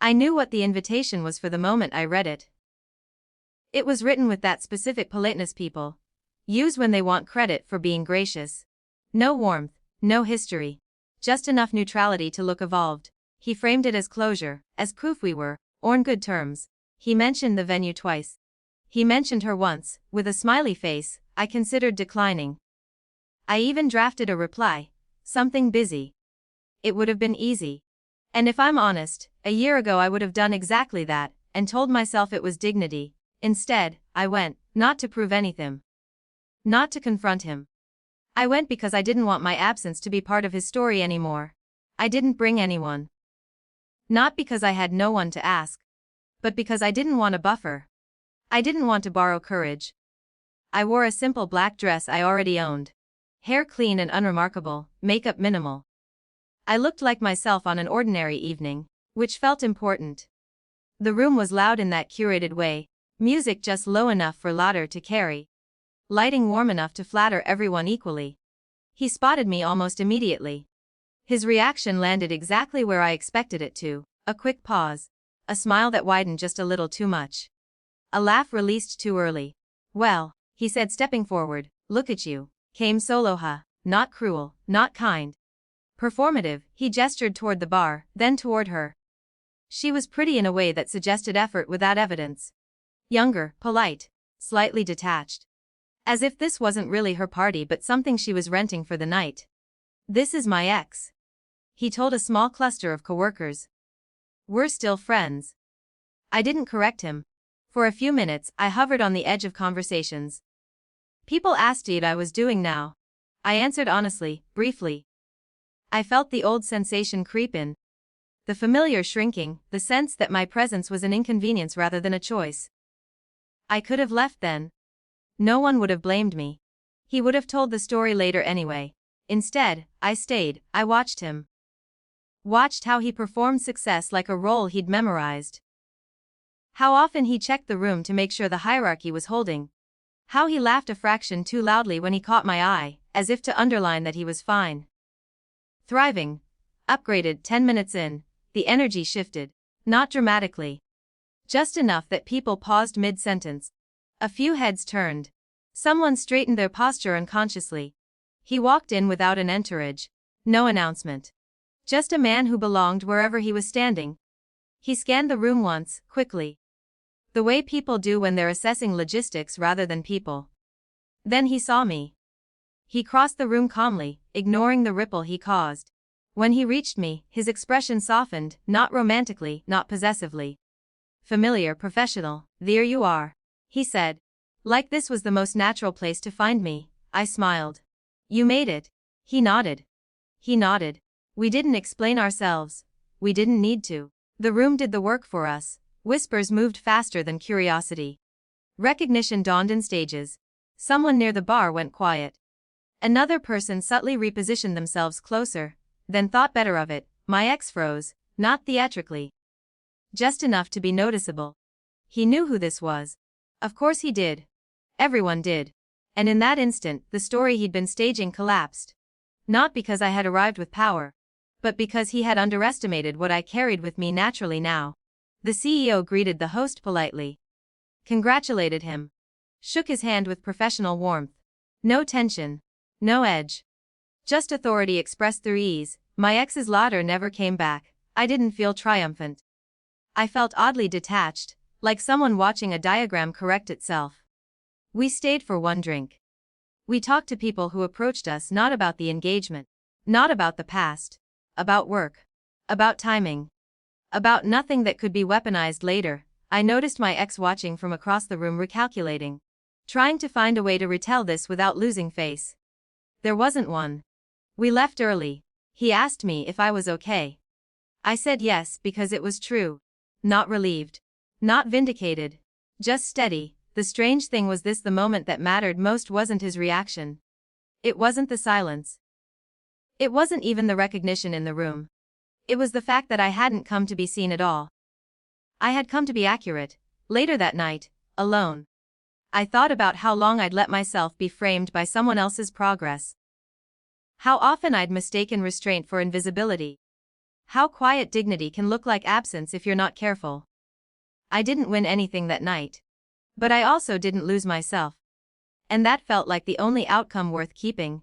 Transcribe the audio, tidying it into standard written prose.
I knew what the invitation was for the moment I read it. It was written with that specific politeness people use when they want credit for being gracious. No warmth, no history. Just enough neutrality to look evolved. He framed it as closure, as proof we were on good terms. He mentioned the venue twice. He mentioned her once, with a smiley face. I considered declining. I even drafted a reply. Something busy. It would have been easy. And if I'm honest, a year ago I would have done exactly that, and told myself it was dignity. Instead, I went, not to prove anything. Not to confront him. I went because I didn't want my absence to be part of his story anymore. I didn't bring anyone. Not because I had no one to ask. But because I didn't want a buffer. I didn't want to borrow courage. I wore a simple black dress I already owned. Hair clean and unremarkable, makeup minimal. I looked like myself on an ordinary evening, which felt important. The room was loud in that curated way, music just low enough for Lauder to carry. Lighting warm enough to flatter everyone equally. He spotted me almost immediately. His reaction landed exactly where I expected it to, a quick pause, a smile that widened just a little too much. A laugh released too early. Well, he said stepping forward, look at you, came Soloha, not cruel, not kind. Performative, he gestured toward the bar, then toward her. She was pretty in a way that suggested effort without evidence. Younger, polite, slightly detached. As if this wasn't really her party but something she was renting for the night. This is my ex. He told a small cluster of coworkers. We're still friends. I didn't correct him. For a few minutes, I hovered on the edge of conversations. People asked what I was doing now. I answered honestly, briefly. I felt the old sensation creep in. The familiar shrinking, the sense that my presence was an inconvenience rather than a choice. I could have left then. No one would have blamed me. He would have told the story later anyway. Instead, I stayed, I watched him. Watched how he performed success like a role he'd memorized. How often he checked the room to make sure the hierarchy was holding. How he laughed a fraction too loudly when he caught my eye, as if to underline that he was fine. Thriving. Upgraded 10 minutes in, the energy shifted. Not dramatically. Just enough that people paused mid-sentence. A few heads turned. Someone straightened their posture unconsciously. He walked in without an entourage. No announcement. Just a man who belonged wherever he was standing. He scanned the room once, quickly. The way people do when they're assessing logistics rather than people. Then he saw me. He crossed the room calmly, ignoring the ripple he caused. When he reached me, his expression softened, not romantically, not possessively. Familiar, professional, there you are. He said. Like this was the most natural place to find me. I smiled. You made it. He nodded. He nodded. We didn't explain ourselves. We didn't need to. The room did the work for us. Whispers moved faster than curiosity. Recognition dawned in stages. Someone near the bar went quiet. Another person subtly repositioned themselves closer, then thought better of it. My ex froze, not theatrically. Just enough to be noticeable. He knew who this was. Of course he did. Everyone did. And in that instant, the story he'd been staging collapsed. Not because I had arrived with power, but because he had underestimated what I carried with me naturally now. The CEO greeted the host politely. Congratulated him. Shook his hand with professional warmth. No tension. No edge. Just authority expressed through ease. My ex's Lauder never came back. I didn't feel triumphant. I felt oddly detached, like someone watching a diagram correct itself. We stayed for one drink. We talked to people who approached us not about the engagement, not about the past, about work, about timing, about nothing that could be weaponized later. I noticed my ex watching from across the room, recalculating, trying to find a way to retell this without losing face. There wasn't one. We left early. He asked me if I was okay. I said yes because it was true. Not relieved. Not vindicated. Just steady. The strange thing was this: the moment that mattered most wasn't his reaction. It wasn't the silence. It wasn't even the recognition in the room. It was the fact that I hadn't come to be seen at all. I had come to be accurate. Later that night, alone, I thought about how long I'd let myself be framed by someone else's progress. How often I'd mistaken restraint for invisibility. How quiet dignity can look like absence if you're not careful. I didn't win anything that night. But I also didn't lose myself. And that felt like the only outcome worth keeping.